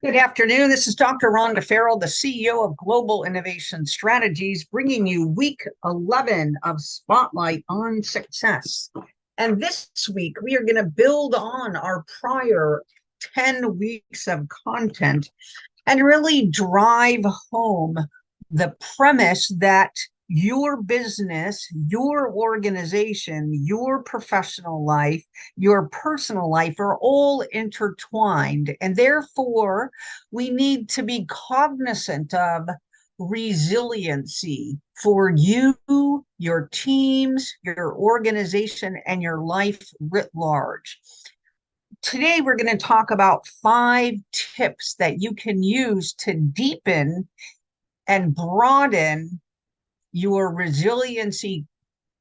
Good afternoon. This is Dr. Rhonda Farrell, the CEO of Global Innovation Strategies, bringing you week 11 of Spotlight on Success. And this week, we are going to build on our prior 10 weeks of content and really drive home the premise that your business, your organization, your professional life, your personal life are all intertwined. And therefore, we need to be cognizant of resiliency for you, your teams, your organization, and your life writ large. Today, we're going to talk about 5 tips that you can use to deepen and broaden your resiliency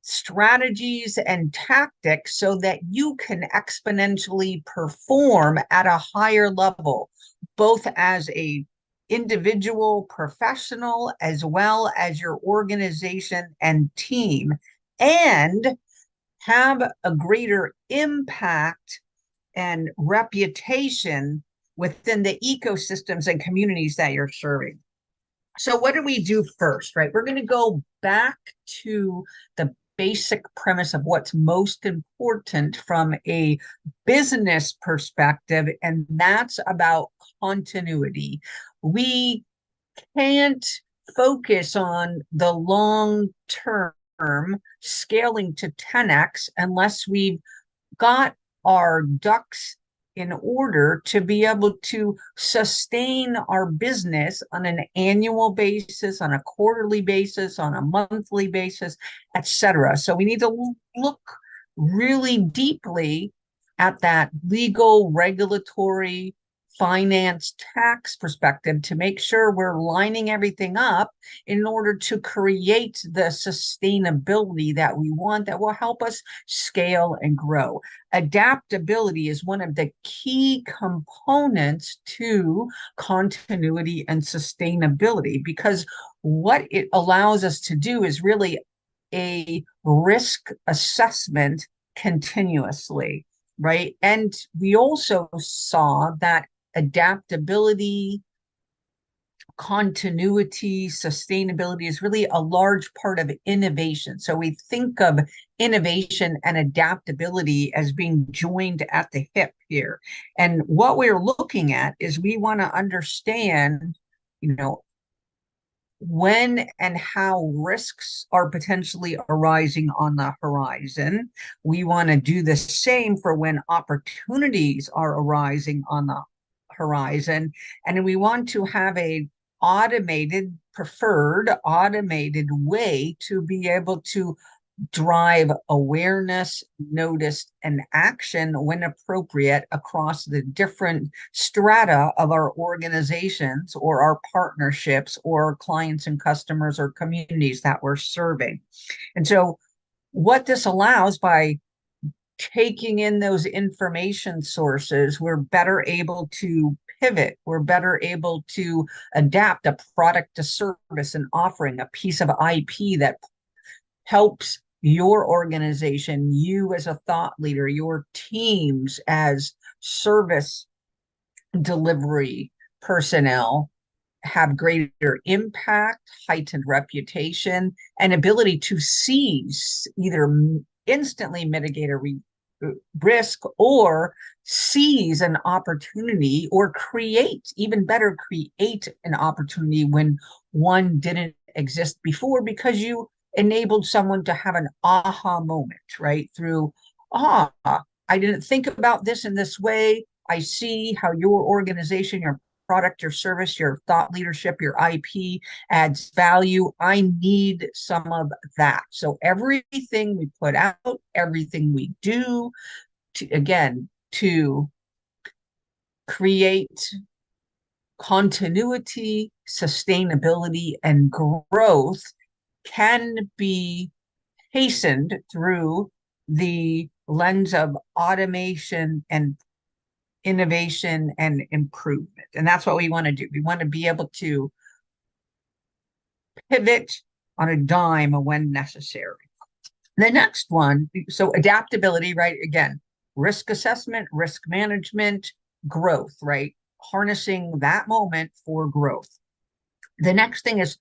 strategies and tactics so that you can exponentially perform at a higher level, both as a individual professional as well as your organization and team, and have a greater impact and reputation within the ecosystems and communities that you're serving. So what do we do first, right? We're going to go back to the basic premise of what's most important from a business perspective, and that's about continuity. We can't focus on the long term scaling to 10x unless we've got our ducks in order to be able to sustain our business on an annual basis, on a quarterly basis, on a monthly basis, etc. So we need to look really deeply at that legal, regulatory, finance, tax perspective to make sure we're lining everything up in order to create the sustainability that we want that will help us scale and grow. Adaptability is one of the key components to continuity and sustainability, because what it allows us to do is really a risk assessment continuously, right? And we also saw that adaptability, continuity, sustainability is really a large part of innovation. So we think of innovation and adaptability as being joined at the hip here. And what we're looking at is we want to understand, when and how risks are potentially arising on the horizon. We want to do the same for when opportunities are arising on the horizon. And we want to have a preferred automated way to be able to drive awareness, notice, and action when appropriate across the different strata of our organizations or our partnerships or clients and customers or communities that we're serving. And so what this allows, by taking in those information sources, we're better able to pivot. We're better able to adapt a product, a service, an offering, a piece of IP that helps your organization, you as a thought leader, your teams as service delivery personnel have greater impact, heightened reputation, and ability to seize, either instantly mitigate a risk or seize an opportunity, or create, even better, create an opportunity when one didn't exist before, because you enabled someone to have an aha moment, right? Through, I didn't think about this in this way. I see how your organization, your product, your service, your thought leadership, your IP adds value. I need some of that. So everything we put out, everything we do, to create continuity, sustainability, and growth can be hastened through the lens of automation and innovation and improvement. And that's what we want to do. We want to be able to pivot on a dime when necessary. The next one, so adaptability, right? Again, risk assessment, risk management, growth, right? harnessing that moment for growth. The next thing is,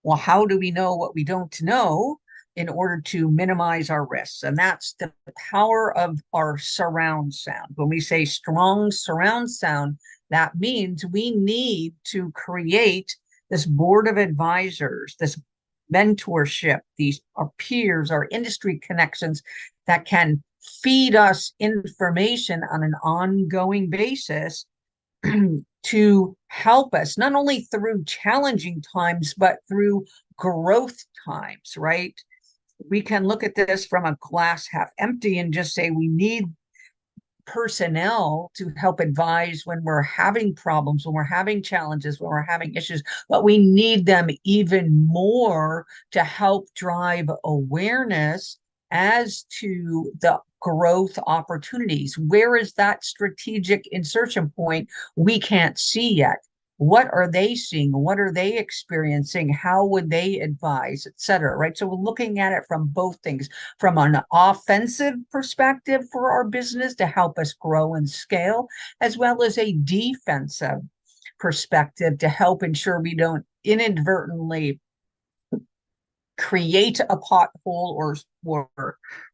well, how do we know what we don't know in order to minimize our risks? And that's the power of our surround sound. When we say strong surround sound, that means we need to create this board of advisors, this mentorship, these our peers, our industry connections that can feed us information on an ongoing basis to help us not only through challenging times, but through growth times, right? We can look at this from a glass half empty and just say we need personnel to help advise when we're having problems, when we're having challenges, when we're having issues, but we need them even more to help drive awareness as to the growth opportunities. Where is that strategic insertion point we can't see yet? What are they seeing? What are they experiencing? How would they advise, et cetera, right? So we're looking at it from both things, from an offensive perspective for our business to help us grow and scale, as well as a defensive perspective to help ensure we don't inadvertently create a pothole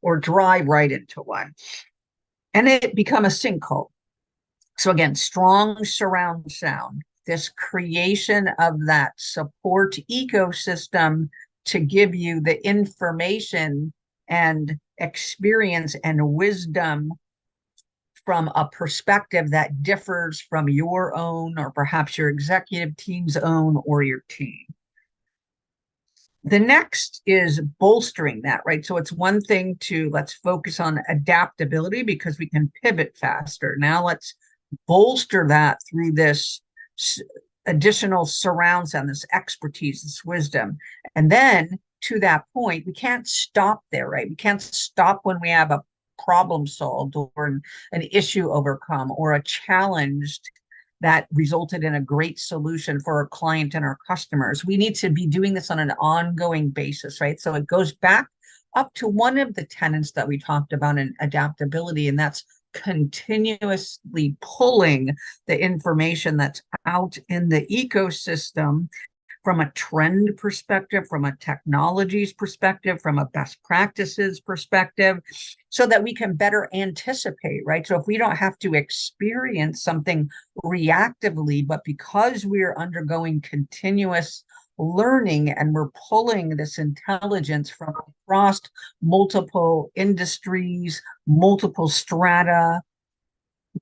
or drive right into one and it become a sinkhole. So again, strong surround sound, this creation of that support ecosystem to give you the information and experience and wisdom from a perspective that differs from your own or perhaps your executive team's own or your team. The next is bolstering that, right? So it's one thing to let's focus on adaptability because we can pivot faster. Now let's bolster that through this additional surround sound, this expertise, this wisdom. And then to that point, we can't stop there, right? We can't stop when we have a problem solved or an issue overcome or a challenge that resulted in a great solution for our client and our customers. We need to be doing this on an ongoing basis, right? So it goes back up to one of the tenets that we talked about in adaptability, and that's continuously pulling the information that's out in the ecosystem from a trend perspective, from a technologies perspective, from a best practices perspective, so that we can better anticipate, right? So if we don't have to experience something reactively, but because we're undergoing continuous learning and we're pulling this intelligence from across multiple industries, multiple strata,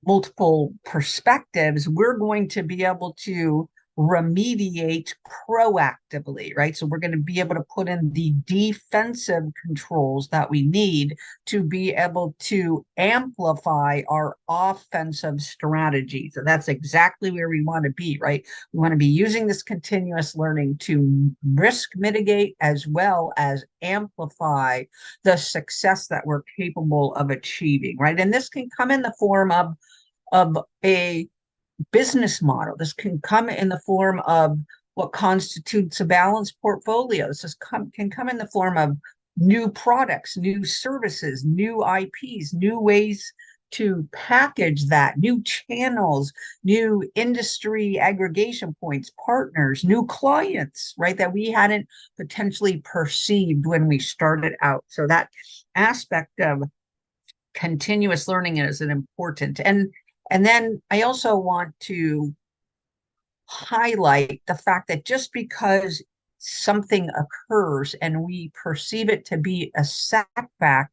multiple perspectives, we're going to be able to remediate proactively, right? So we're going to be able to put in the defensive controls that we need to be able to amplify our offensive strategy. So that's exactly where we want to be, right? We want to be using this continuous learning to risk mitigate as well as amplify the success that we're capable of achieving, right? And this can come in the form of a business model. This can come in the form of what constitutes a balanced portfolio. This can come in the form of new products, new services, new IPs, new ways to package that, new channels, new industry aggregation points, partners, new clients, right, that we hadn't potentially perceived when we started out. So that aspect of continuous learning is an important. And then I also want to highlight the fact that just because something occurs and we perceive it to be a setback,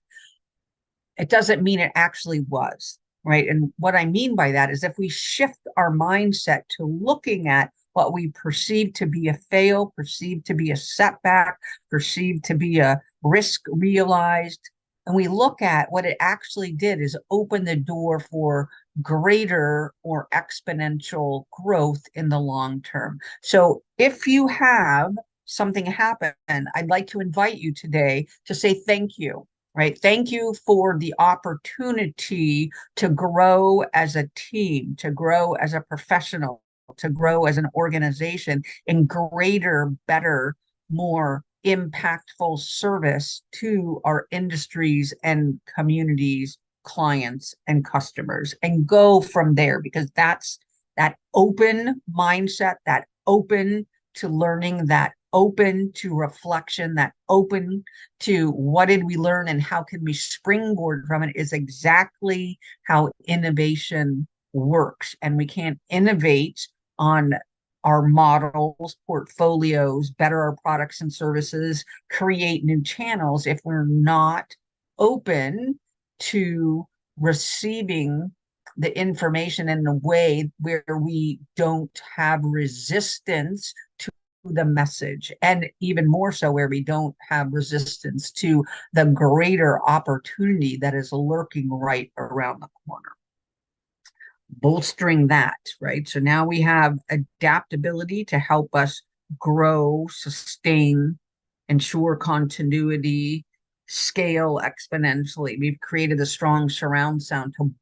it doesn't mean it actually was, right? And what I mean by that is if we shift our mindset to looking at what we perceive to be a fail, perceived to be a setback, perceived to be a risk realized, and we look at what it actually did is open the door for greater or exponential growth in the long term. So if you have something happen, I'd like to invite you today to say thank you, right? Thank you for the opportunity to grow as a team, to grow as a professional, to grow as an organization in greater, better, more impactful service to our industries and communities, clients and customers, and go from there, because that's that open mindset, that open to learning, that open to reflection, that open to what did we learn and how can we springboard from it is exactly how innovation works. And we can't innovate on our models, portfolios, better our products and services, create new channels if we're not open to receiving the information in a way where we don't have resistance to the message, and even more so where we don't have resistance to the greater opportunity that is lurking right around the corner. Bolstering that, right? So now we have adaptability to help us grow, sustain, ensure continuity, scale exponentially. We've created a strong surround sound to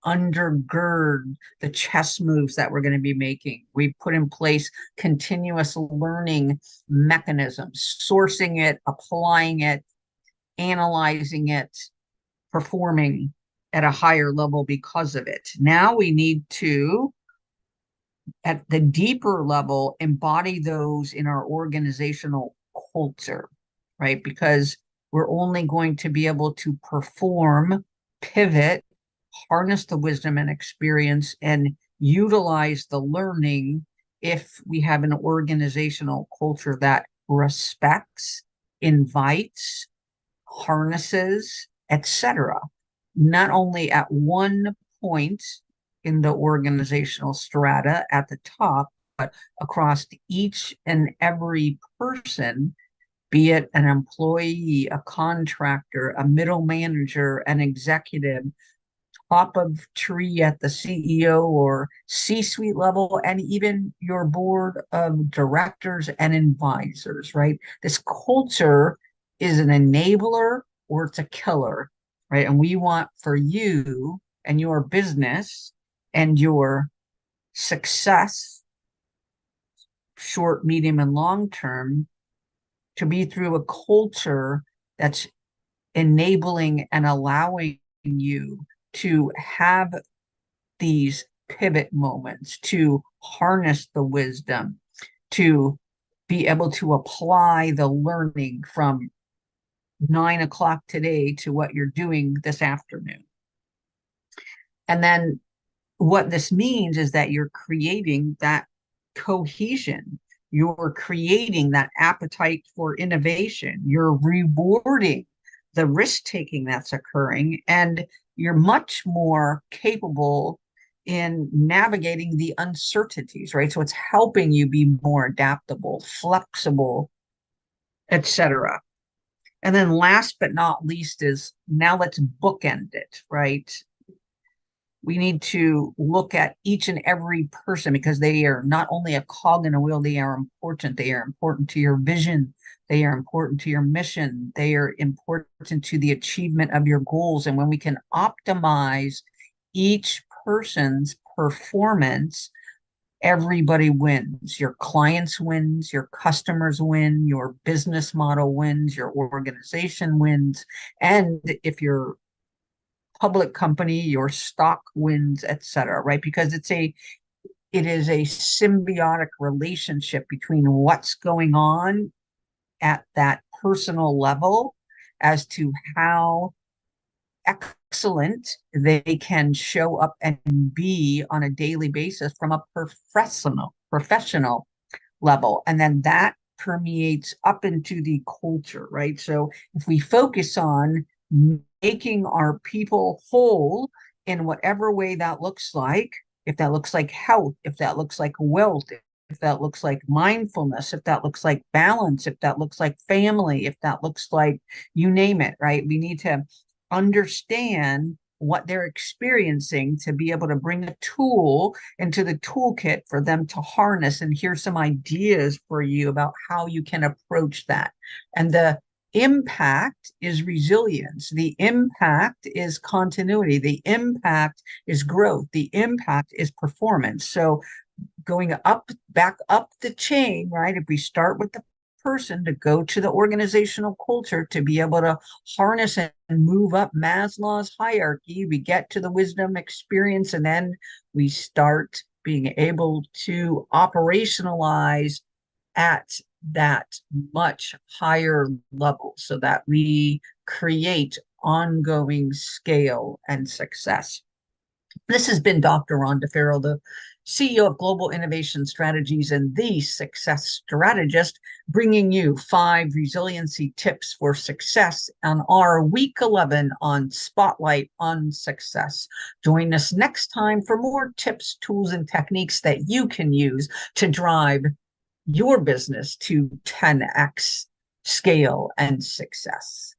undergird the chess moves that we're going to be making. We've put in place continuous learning mechanisms, sourcing it, applying it, analyzing it, performing at a higher level because of it. Now we need to, at the deeper level, embody those in our organizational culture, right? Because we're only going to be able to perform, pivot, harness the wisdom and experience, and utilize the learning if we have an organizational culture that respects, invites, harnesses, etc. Not only at one point in the organizational strata at the top, but across each and every person, be it an employee, a contractor, a middle manager, an executive, top of tree at the CEO or C-suite level, and even your board of directors and advisors, right? This culture is an enabler or it's a killer, right? And we want for you and your business and your success, short, medium, and long term, to be through a culture that's enabling and allowing you to have these pivot moments, to harness the wisdom, to be able to apply the learning from 9 o'clock today to what you're doing this afternoon. And then what this means is that you're creating that cohesion. You're creating that appetite for innovation. You're rewarding the risk taking that's occurring, and you're much more capable in navigating the uncertainties, right? So it's helping you be more adaptable, flexible, etc. And then last but not least is, now let's bookend it, right? We need to look at each and every person because they are not only a cog in a wheel, they are important. They are important to your vision. They are important to your mission. They are important to the achievement of your goals. And when we can optimize each person's performance, everybody wins. Your clients wins, your customers win, your business model wins, your organization wins. And if you're public company, your stock wins, etc., right? Because it is a symbiotic relationship between what's going on at that personal level as to how excellent they can show up and be on a daily basis from a professional level. And then that permeates up into the culture, right? So if we focus on making our people whole in whatever way that looks like, if that looks like health, if that looks like wealth, if that looks like mindfulness, if that looks like balance, if that looks like family, if that looks like you name it, right? We need to understand what they're experiencing to be able to bring a tool into the toolkit for them to harness. And here's some ideas for you about how you can approach that. And the impact is resilience. The impact is continuity. The impact is growth. The impact is performance. So going back up the chain, right? If we start with the person, to go to the organizational culture, to be able to harness and move up Maslow's hierarchy, we get to the wisdom experience, and then we start being able to operationalize at that much higher level so that we create ongoing scale and success. This has been Dr. Rhonda Farrell, the CEO of Global Innovation Strategies and the Success Strategist, bringing you 5 resiliency tips for success on our week 11 on Spotlight on Success. Join us next time for more tips, tools, and techniques that you can use to drive your business to 10x scale and success.